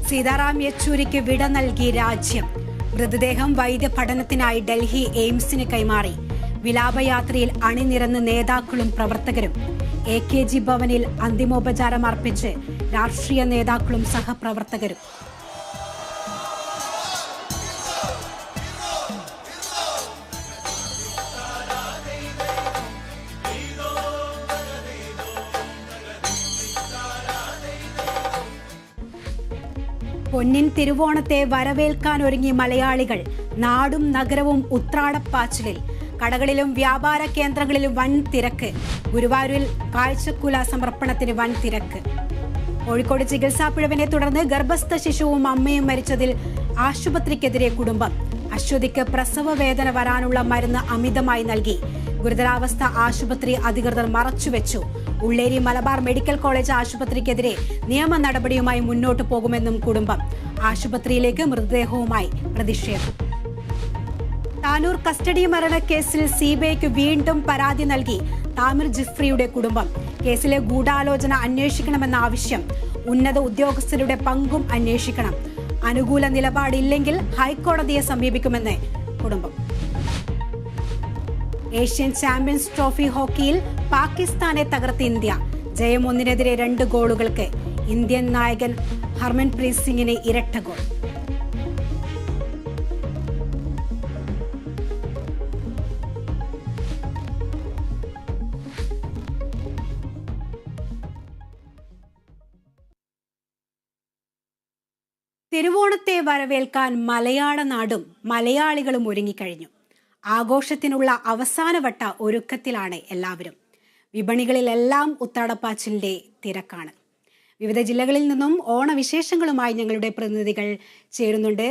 സീതാറാം യെച്ചൂരിക്ക് വിട നൽകി രാജ്യം. മൃതദേഹം വൈദ്യപഠനത്തിനായി ഡൽഹി എയിംസിന് കൈമാറി. വിലാപയാത്രയിൽ അണിനിരന്ന് നേതാക്കളും പ്രവർത്തകരും. AKG ഭവനിൽ അന്തിമോപചാരം അർപ്പിച്ച് രാഷ്ട്രീയ നേതാക്കളും സഹപ്രവർത്തകരും. പൊന്നിൻ തിരുവോണത്തെ വരവേൽക്കാനൊരുങ്ങി മലയാളികൾ. നാടും നഗരവും ഉത്രാടപ്പാച്ചിലിൽ. കടകളിലും വ്യാപാര കേന്ദ്രങ്ങളിലും വൻ തിരക്ക്. ഗുരുവായൂരിൽ കാഴ്ചക്കുല സമർപ്പണത്തിന് വൻ തിരക്ക്. കോഴിക്കോട് ചികിത്സാ പിഴവിനെ തുടർന്ന് ഗർഭസ്ഥ ശിശുവും അമ്മയും മരിച്ചതിൽ ആശുപത്രിക്കെതിരെ കുടുംബം. അശ്വതിക്ക് പ്രസവ വേദന വരാനുള്ള മരുന്ന് അമിതമായി നൽകി. ഗുരുതരാവസ്ഥ ആശുപത്രി അധികൃതർ മറച്ചുവെച്ചു. ഉള്ളേരി മലബാർ മെഡിക്കൽ കോളേജ് ആശുപത്രിക്കെതിരെ നിയമ നടപടിയുമായി മുന്നോട്ടു പോകുമെന്നും കുടുംബം. ആശുപത്രിയിലേക്ക് മൃതദേഹവുമായി പ്രതിഷേധം. താനൂർ കസ്റ്റഡി മരണക്കേസിൽ CBIക്ക് വീണ്ടും പരാതി നൽകി താമിർ ജിഫ്രിയുടെ കുടുംബം. കേസിലെ ഗൂഢാലോചന അന്വേഷിക്കണമെന്ന ആവശ്യം. ഉന്നത ഉദ്യോഗസ്ഥരുടെ പങ്കും അന്വേഷിക്കണം. അനുകൂല നിലപാടില്ലെങ്കിൽ ഹൈക്കോടതിയെ സമീപിക്കുമെന്ന് കുടുംബം. ഏഷ്യൻ ചാമ്പ്യൻസ് ട്രോഫി ഹോക്കിയിൽ പാകിസ്ഥാനെ തകർത്ത് ഇന്ത്യ. ജയം 1-നെതിരെ 2 ഗോളുകൾക്ക്. ഇന്ത്യൻ നായകൻ ഹർമൻപ്രീത് സിംഗിന് ഇരട്ട ഗോൾ. തിരുവോണത്തെ വരവേൽക്കാൻ മലയാള നാടും മലയാളികളും ഒരുങ്ങിക്കഴിഞ്ഞു. ആഘോഷത്തിനുള്ള അവസാനവട്ട ഒരുക്കത്തിലാണ് എല്ലാവരും. വിപണികളിലെല്ലാം ഉത്രാടപ്പാച്ചിലിന്റെ തിരക്കാണ്. വിവിധ ജില്ലകളിൽ നിന്നും ഓണവിശേഷങ്ങളുമായി ഞങ്ങളുടെ പ്രതിനിധികൾ ചേരുന്നുണ്ട്.